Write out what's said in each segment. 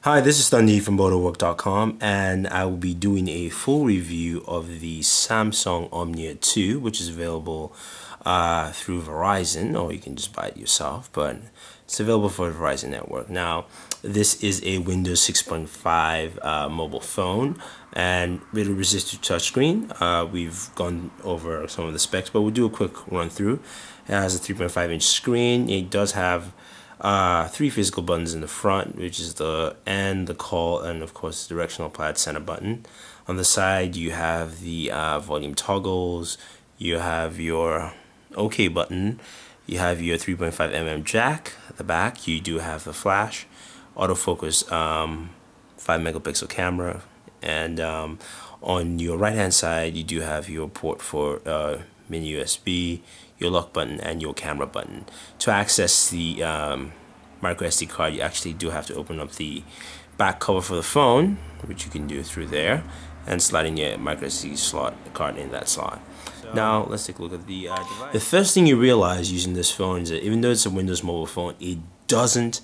Hi, this is Thandi from BodoWork.com, and I will be doing a full review of the Samsung Omnia 2, which is available through Verizon, or you can just buy it yourself, but it's available for the Verizon network. Now, this is a Windows 6.5 mobile phone and really resistive touchscreen. We've gone over some of the specs, but we'll do a quick run through. It has a 3.5-inch screen. It does have three physical buttons in the front, which is the end, the call, and of course the directional plaid center button. On the side you have the volume toggles, you have your OK button, you have your 3.5mm jack at the back, you do have the flash, autofocus 5 megapixel camera, and on your right hand side you do have your port for mini USB, your lock button, and your camera button. To access the micro SD card, you actually do have to open up the back cover for the phone, which you can do through there, and slide in your micro SD card in that slot. Now let's take a look at the device. The first thing you realize using this phone is that even though it's a Windows mobile phone, it doesn't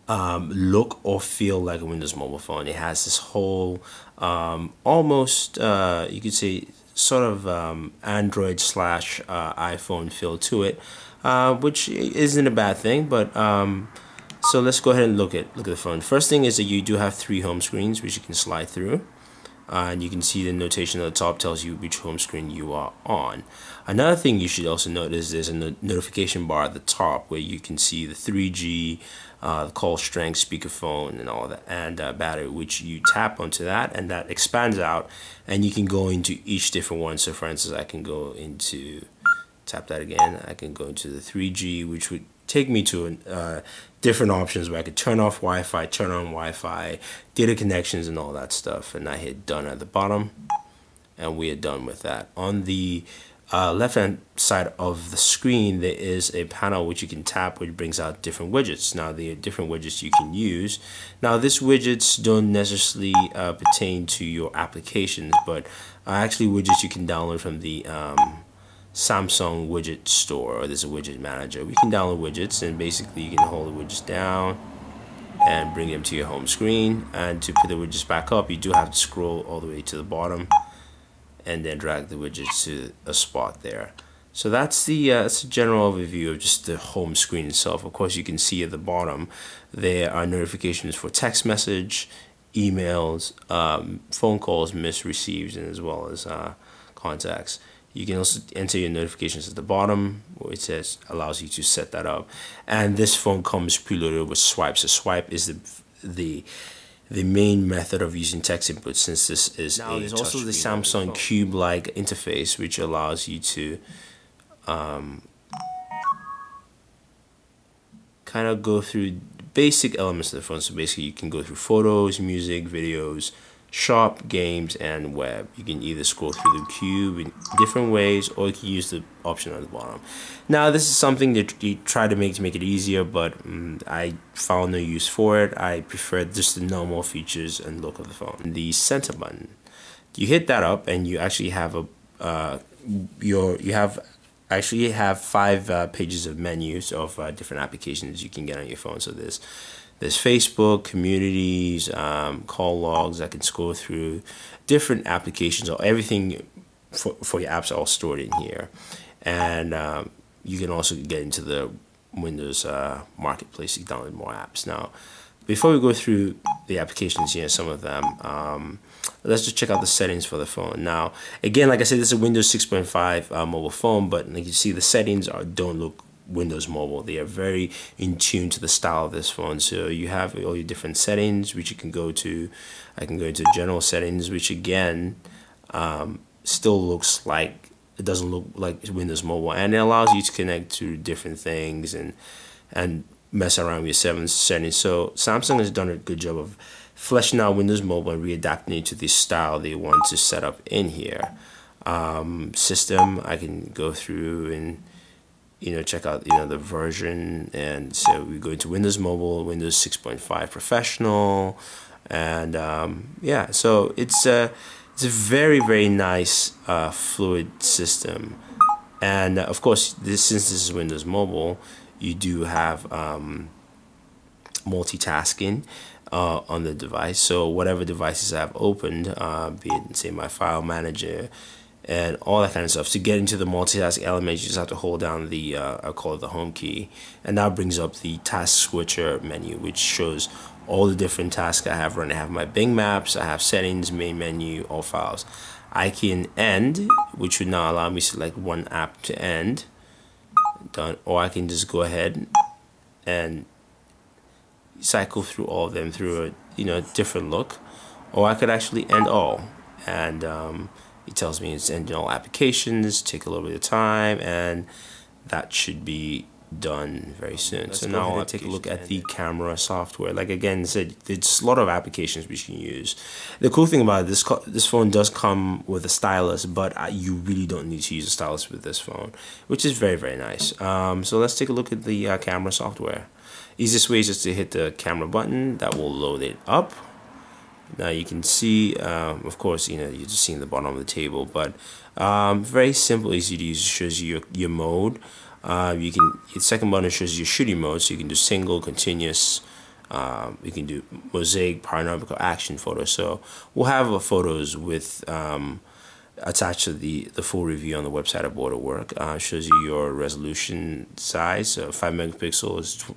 look or feel like a Windows mobile phone. It has this whole almost you could say sort of Android slash iPhone feel to it, which isn't a bad thing. But so let's go ahead and look at the phone. First thing is that you do have three home screens which you can slide through, and you can see the notation at the top tells you which home screen you are on. Another thing you should also notice, there's a notification bar at the top where you can see the 3G, the call strength, speakerphone, and all that, and battery, which you tap onto that and that expands out, and you can go into each different one. So for instance, I can go into, tap that again, I can go into the 3G, which would take me to different options where I could turn off Wi-Fi, turn on Wi-Fi, data connections, and all that stuff. And I hit done at the bottom, and we are done with that. On the left hand side of the screen, there is a panel which you can tap, which brings out different widgets. Now the different widgets you can use. Now these widgets don't necessarily pertain to your applications, but actually widgets you can download from the Samsung widget store, or there's a widget manager. We can download widgets, and basically you can hold the widgets down and bring them to your home screen. And to put the widgets back up, you do have to scroll all the way to the bottom and then drag the widgets to a spot there. So that's the general overview of just the home screen itself. Of course, you can see at the bottom there are notifications for text message, emails, phone calls, missed, received, and as well as contacts. You can also enter your notifications at the bottom, where it says allows you to set that up. And this phone comes preloaded with swipe. So swipe is the main method of using text input, since this is now there's also the Samsung Cube-like interface, which allows you to kind of go through basic elements of the phone. So basically you can go through photos, music, videos, shop, games, and web. You can either scroll through the cube in different ways, or you can use the option at the bottom. Now this is something that you try to make it easier, but I found no use for it. I prefer just the normal features and look of the phone. The center button, you hit that up and you actually have a you have 5 pages of menus of different applications you can get on your phone. So there's Facebook, communities, call logs. I can scroll through different applications, or everything for your apps all stored in here. And you can also get into the Windows Marketplace to download more apps. Now, before we go through the applications here, some of them, let's just check out the settings for the phone. Now, again, like I said, this is a Windows 6.5 mobile phone, but like you see, the settings don't look Windows Mobile. They are very in tune to the style of this phone. So you have all your different settings which you can go to. I can go into general settings, which again still looks like, it doesn't look like Windows Mobile, and it allows you to connect to different things and mess around with your settings. So Samsung has done a good job of fleshing out Windows Mobile and readapting it to the style they want to set up in here. System, I can go through and check out the version. And so we go into Windows Mobile, Windows 6.5 Professional, and yeah, so it's a very nice fluid system. And of course, since this is Windows Mobile, you do have multitasking. on the device. So whatever devices I've opened, be it say my file manager and all that kind of stuff, to get into the multitasking element, you just have to hold down the I call it the home key, and that brings up the task switcher menu, which shows all the different tasks I have running. I have my Bing Maps, I have settings, main menu, all files. I can end, which would now allow me to select one app to end, done, or I can just go ahead and cycle through all of them through a different look, or I could actually end all, and it tells me it's ending all applications, take a little bit of time, and that should be done very soon. So now I'll take a look at the camera software. Like again said, there's a lot of applications we can use. The cool thing about it, this phone does come with a stylus, but you really don't need to use a stylus with this phone, which is very, very nice. So let's take a look at the camera software. Easiest way is just to hit the camera button. That will load it up. Now you can see, of course, you're just seeing the bottom of the table, but very simple, easy to use. It shows you your mode. The second button shows your shooting mode, so you can do single, continuous. You can do mosaic, panoramic, or action photos. So we'll have photos with attached to the full review on the website of Borderwork. Shows you your resolution size, so 5 megapixels,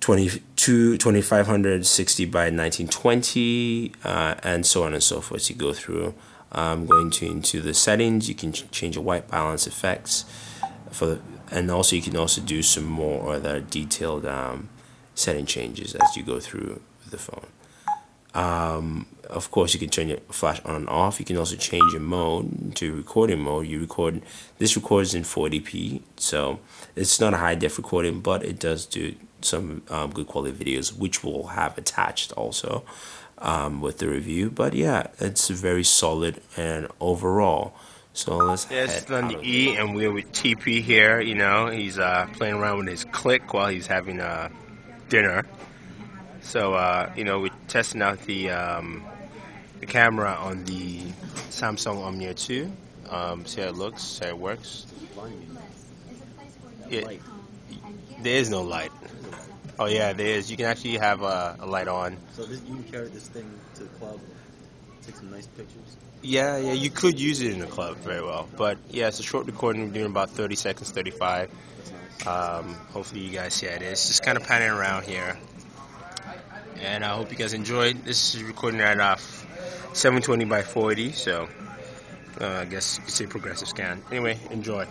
2500 60 by 1920, and so on and so forth. You go through. Going into the settings, you can change your white balance effects and also you can also do some more other detailed setting changes as you go through the phone. Of course, you can turn your flash on and off. You can also change your mode to recording mode. This records in 480p, so it's not a high def recording, but it does do some good quality videos, which we'll have attached also with the review. But yeah, it's very solid and overall. So let's head on the E, and we're with TP here. He's playing around with his click while he's having dinner. So we're testing out the camera on the Samsung Omnia 2. See how it looks, see how it works. There is no light. Oh yeah, there is. You can actually have a light on. So you can carry this thing to the club, take some nice pictures. Yeah, you could use it in the club very well. But yeah, it's a short recording. We're doing about 30 seconds, 35. Hopefully you guys see how it is. Just kind of panning around here. And I hope you guys enjoyed. This is recording at 720 by 480, so I guess you could say progressive scan. Anyway, enjoy.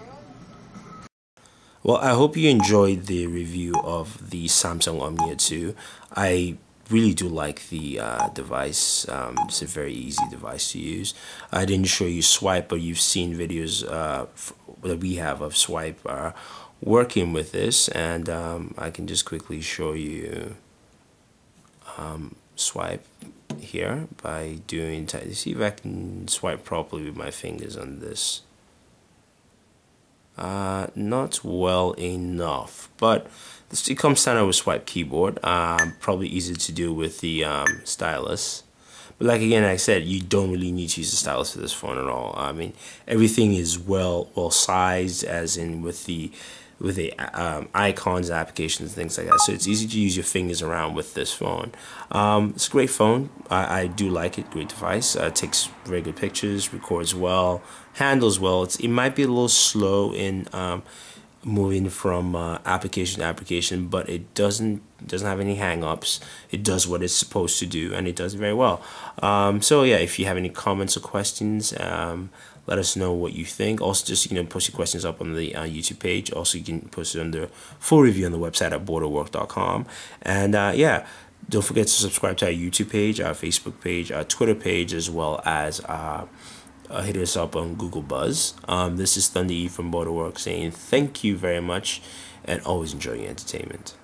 Well, I hope you enjoyed the review of the Samsung Omnia 2. I really do like the device. It's a very easy device to use. I didn't show you Swype, but you've seen videos that we have of Swype working with this, and I can just quickly show you Swype here by doing, see if I can swipe properly with my fingers on this. Not well enough, but it comes standard with Swype keyboard. Probably easier to do with the stylus. But like I said, you don't really need to use the stylus for this phone at all. I mean, everything is well sized, as in with the icons, applications, things like that. So it's easy to use your fingers around with this phone. It's a great phone. I do like it. Great device. Takes very good pictures, records well, handles well. It might be a little slow in moving from application to application, but it doesn't have any hang-ups. It does what it's supposed to do, and it does very well. So yeah, if you have any comments or questions, let us know what you think. Also, just post your questions up on the YouTube page. Also, you can post it under full review on the website at borderwork.com. And yeah, don't forget to subscribe to our YouTube page, our Facebook page, our Twitter page, as well as hit us up on Google Buzz. This is Thunder E from Borderwork saying thank you very much, and always enjoy your entertainment.